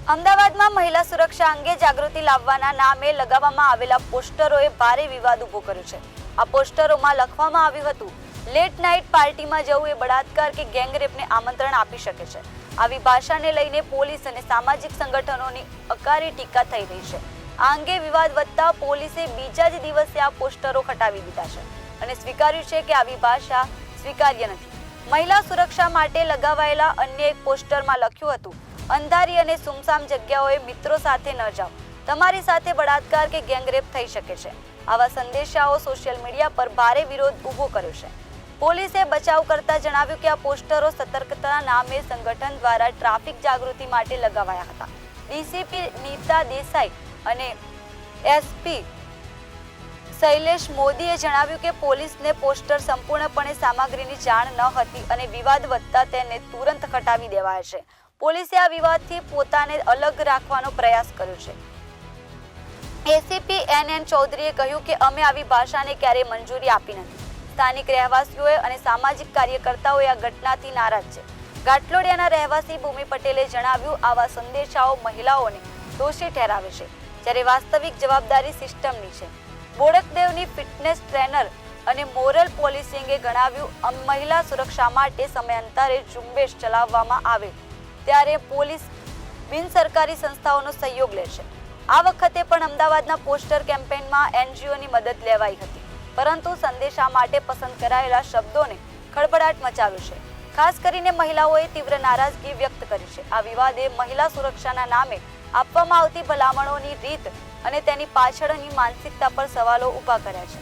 અમદાવાદમાં મહિલા સુરક્ષા અંગે જાગૃતિ લાવવાના નામે લગાવવામાં આવેલા પોસ્ટરોએ ભારે વિવાદ ઊભો કર્યો છે। આ પોસ્ટરોમાં લખવામાં આવ્યું હતું, લેટ નાઇટ પાર્ટીમાં જવું એ બળાત્કાર કે ગેંગરેપને આમંત્રણ આપી શકે છે। આવી ભાષાને લઈને પોલીસ અને સામાજિક સંગઠનોની અકારી ટીકા થઈ રહી છે। આ અંગે વિવાદ વધતા પોલીસે બીજા જ દિવસે આ પોસ્ટરો હટાવી દીધા છે અને સ્વીકાર્યું છે કે આવી ભાષા સ્વીકાર્ય નથી। મહિલા સુરક્ષા માટે લગાવાયેલા અન્ય એક પોસ્ટરમાં લખ્યું હતું, અંધારી અને સુમસામ જગ્યાઓએ મિત્રો સાથે ન જાઓ, તમારી સાથે બળાત્કાર કે ગેંગરેપ થઈ શકે છે। આવા સંદેશાઓ સોશિયલ મીડિયા પર ભારે વિરોધ ઊભો કર્યો છે। પોલીસે બચાવ કરતા જણાવ્યું કે આ પોસ્ટરો સતર્કતાના નામે સંગઠન દ્વારા ટ્રાફિક જાગૃતિ માટે લગાવાયા હતા। ડીસીપી નીતા દેસાઈ અને એસપી શૈલેષ મોદીએ જણાવ્યું કે પોલીસને પોસ્ટર સંપૂર્ણપણે સામગ્રીની જાણ ન હતી અને વિવાદ વધતા તેને તુરંત હટાવી દેવાયા છે। પોલીસે આ વિવાદથી પોતાને અલગ રાખવાનો પ્રયાસ કર્યો છે। એસીપી એનએન ચૌધરીએ કહ્યું કે અમે આવી ભાષાને ક્યારેય મંજૂરી આપી નથી। સ્થાનિક રહેવાસીઓ અને સામાજિક કાર્યકર્તાઓ આ ઘટનાથી નારાજ છે। ગાંઠલોડિયાના રહેવાસી ભૂમિ પટેલે જણાવ્યું, આવા સંદેશાઓ મહિલાઓને દોષી ઠેરાવે છે, જ્યારે વાસ્તવિક જવાબદારી સિસ્ટમની છે। બોડકદેવની ફિટનેસ ટ્રેનર અને મોરલ પોલીસિંગે જણાવ્યું, મહિલા સુરક્ષા માટે સમયાંતરે ઝુંબેશ ચલાવવામાં આવે ત્યારે પોલીસ બિનસરકારી સંસ્થાઓનો સહયોગ લેશે। આ વખતે પણ અમદાવાદના પોસ્ટર કેમ્પેનમાં એનજીઓની મદદ લેવાઈ હતી, પરંતુ સંદેશા માટે પસંદ કરાયેલા શબ્દોને ખળભળાટ મચાવ્યો છે। ખાસ કરીને મહિલાઓએ તીવ્ર નારાજગી વ્યક્ત કરી છે। આ વિવાદે મહિલા સુરક્ષાના નામે આપવામાં આવતી ભલામણોની રીત અને તેની પાછળની માનસિકતા પર સવાલો ઊભા કર્યા છે।